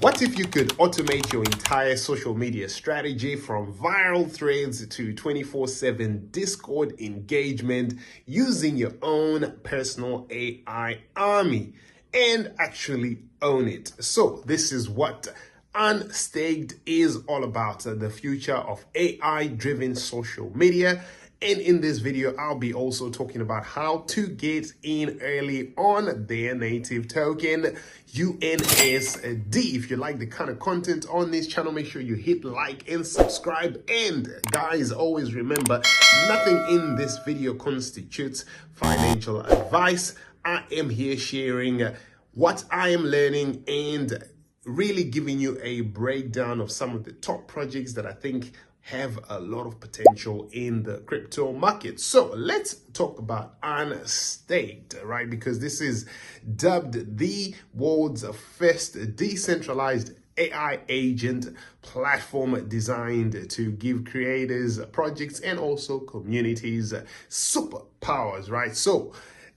What if you could automate your entire social media strategy from viral threads to 24/7 Discord engagement using your own personal AI army and actually own it? So this is what Unstaked is all about, the future of AI-driven social media. And in this video, I'll be also talking about how to get in early on their native token, UNSD. If you like the kind of content on this channel, make sure you hit like and subscribe. And guys, always remember, nothing in this video constitutes financial advice. I am here sharing what I am learning and really giving you a breakdown of some of the top projects that I think have a lot of potential in the crypto market. So let's talk about Unstaked, right? Because this is dubbed the world's first decentralized AI agent platform designed to give creators, projects, and also communities superpowers, right? So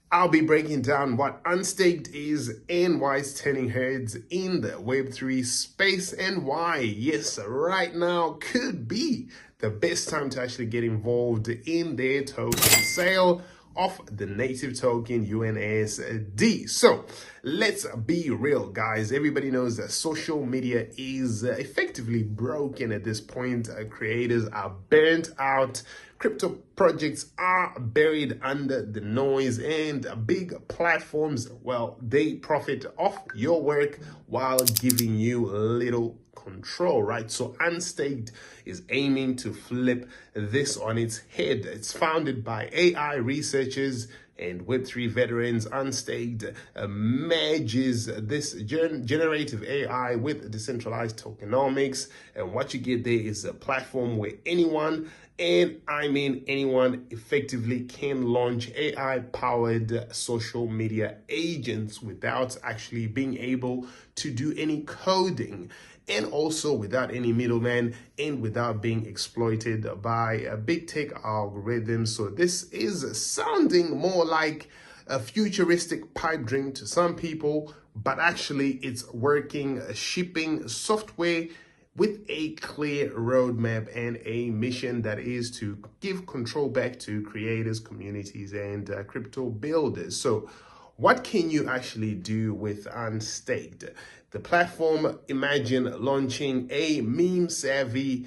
I'll be breaking down what Unstaked is and why it's turning heads in the Web3 space and why, yes, right now could be the best time to actually get involved in their token sale of the native token UNSD. So let's be real, guys. Everybody knows that social media is effectively broken at this point. Creators are burnt out. Crypto projects are buried under the noise, and big platforms, well, they profit off your work while giving you little control, right? So Unstaked is aiming to flip this on its head. It's founded by AI researchers and Web3 veterans. Unstaked merges this generative AI with decentralized tokenomics. And what you get there is a platform where anyone, and I mean anyone, effectively can launch AI-powered social media agents without actually being able to do any coding, and also without any middleman and without being exploited by a big tech algorithms. So this is sounding more like a futuristic pipe dream to some people, but actually it's working, shipping software with a clear roadmap and a mission that is to give control back to creators, communities, and crypto builders. So what can you actually do with Unstaked? The platform, imagine launching a meme-savvy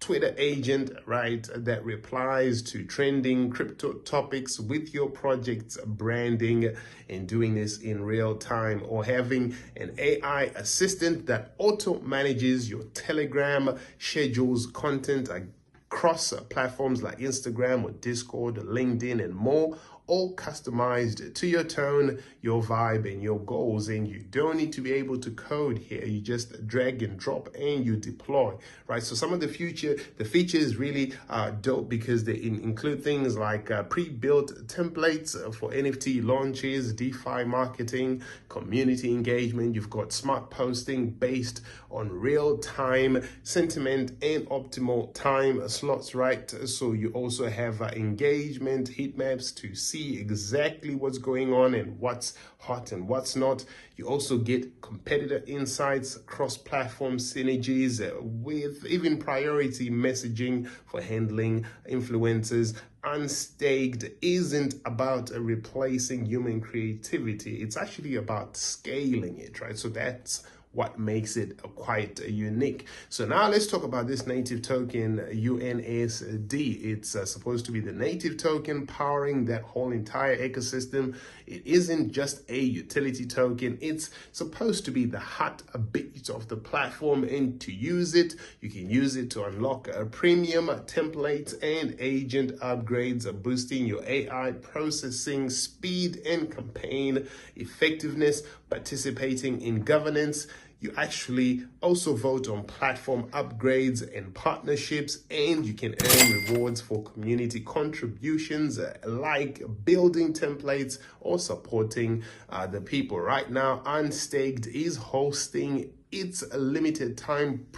Twitter agent, right, that replies to trending crypto topics with your project's branding and doing this in real time, or having an AI assistant that auto-manages your Telegram, schedules content across platforms like Instagram or Discord, LinkedIn, and more, all customized to your tone, your vibe, and your goals. And you don't need to be able to code here. You just drag and drop and you deploy, right? So some of the features really are dope because they include things like pre-built templates for NFT launches, DeFi marketing, community engagement. You've got smart posting based on real-time sentiment and optimal time slots, right? So you also have engagement heat maps to see exactly what's going on and what's hot and what's not. You also get competitor insights, cross-platform synergies with even priority messaging for handling influencers. Unstaked isn't about replacing human creativity. It's actually about scaling it, right? So that's what makes it quite unique. So now let's talk about this native token, UNSD. It's supposed to be the native token powering that whole entire ecosystem. It isn't just a utility token. It's supposed to be the heartbeat of the platform, and to use it, you can use it to unlock premium templates and agent upgrades, boosting your AI processing speed and campaign effectiveness, participating in governance. You actually also vote on platform upgrades and partnerships, and you can earn rewards for community contributions like building templates or supporting the people. Right now, Unstaked is hosting its a limited time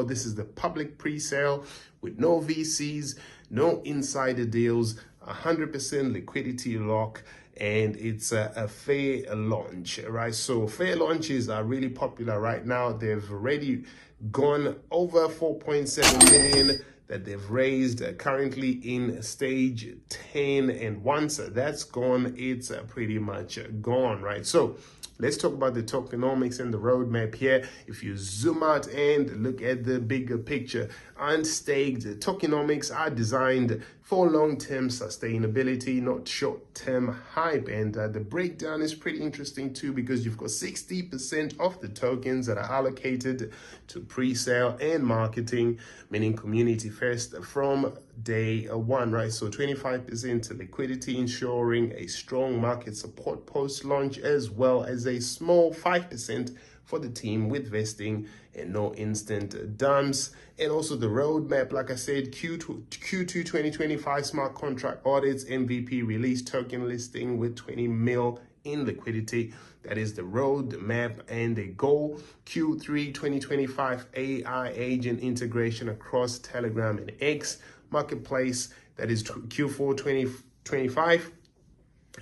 this is the public pre-sale with no VCs, no insider deals, 100% liquidity lock, and it's a Fairlaunch, right? So Fairlaunches are really popular right now. They've already gone over 4.7 million that they've raised, currently in stage 10, and once that's gone, it's pretty much gone, right? So let's talk about the tokenomics and the roadmap here. If you zoom out and look at the bigger picture, Unstaked tokenomics are designed for long-term sustainability, not short-term hype. And the breakdown is pretty interesting too, because you've got 60% of the tokens that are allocated to pre-sale and marketing, meaning community first from day one, right? So 25% to liquidity, ensuring a strong market support post-launch, as well as a small 5% for the team with vesting and no instant dumps. And also the roadmap, like I said, Q2 2025 smart contract audits, MVP release, token listing with 20 mil in liquidity. That is the roadmap and the goal. Q3 2025 AI agent integration across Telegram and X marketplace. That is Q4 2025.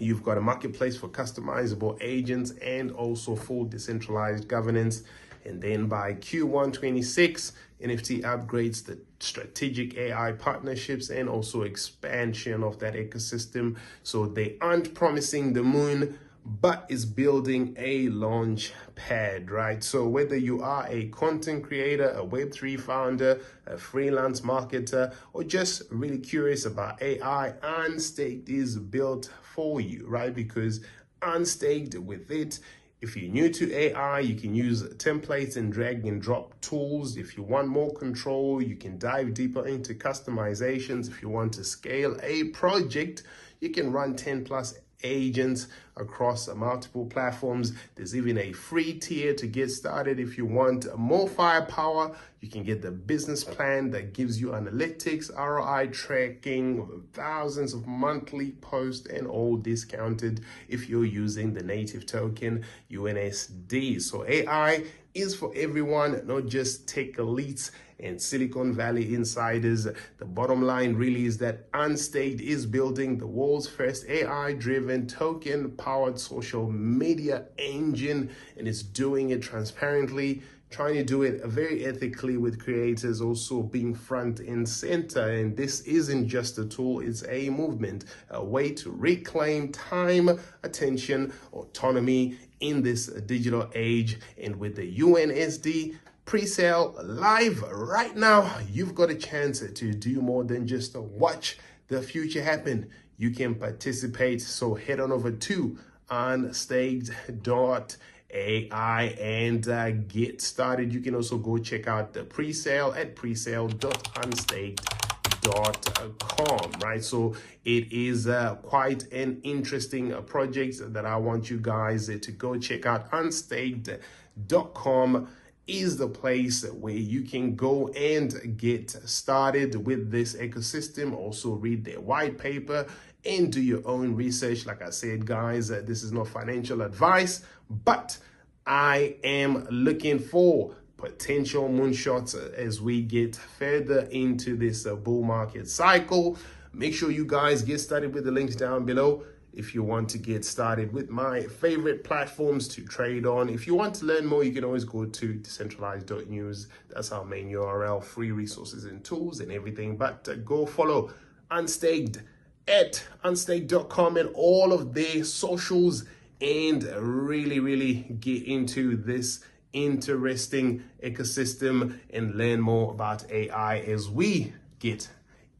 You've got a marketplace for customizable agents and also full decentralized governance. And then by Q1 26, NFT upgrades, the strategic AI partnerships, and also expansion of that ecosystem. So they aren't promising the moon, but is building a launch pad, right? So whether you are a content creator, a Web3 founder, a freelance marketer, or just really curious about AI, Unstaked is built for you, right? Because Unstaked, with it, if you're new to AI, you can use templates and drag and drop tools. If you want more control, you can dive deeper into customizations. If you want to scale a project, you can run 10 plus agents across multiple platforms. There's even a free tier to get started. If you want more firepower, you can get the business plan that gives you analytics, ROI tracking, thousands of monthly posts, and all discounted if you're using the native token UNSD. So AI is for everyone, not just tech elites and Silicon Valley insiders. The bottom line really is that Unstaked is building the world's first AI-driven token-powered social media engine, and it's doing it transparently, trying to do it very ethically, with creators also being front and center. And this isn't just a tool, it's a movement, a way to reclaim time, attention, autonomy in this digital age. And with the UNSD Presale live right now, you've got a chance to do more than just watch the future happen. You can participate. So head on over to unstaked.ai and get started. You can also go check out the presale at presale.unstaked.com, right? So it is quite an interesting project that I want you guys to go check out. Unstaked.com is the place where you can go and get started with this ecosystem. Also read their white paper and do your own research. Like I said, guys, this is not financial advice, but I am looking for potential moonshots as we get further into this bull market cycle. Make sure you guys get started with the links down below if you want to get started with my favorite platforms to trade on. If you want to learn more, you can always go to decentralized.news. That's our main URL, free resources and tools and everything. But go follow Unstaked at unstaked.com and all of their socials, and really get into this interesting ecosystem and learn more about AI as we get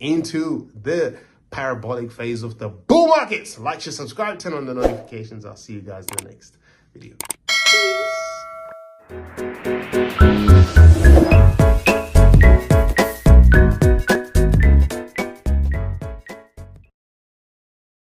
into the parabolic phase of the bull markets. Like, share, subscribe, turn on the notifications. I'll see you guys in the next video. Peace.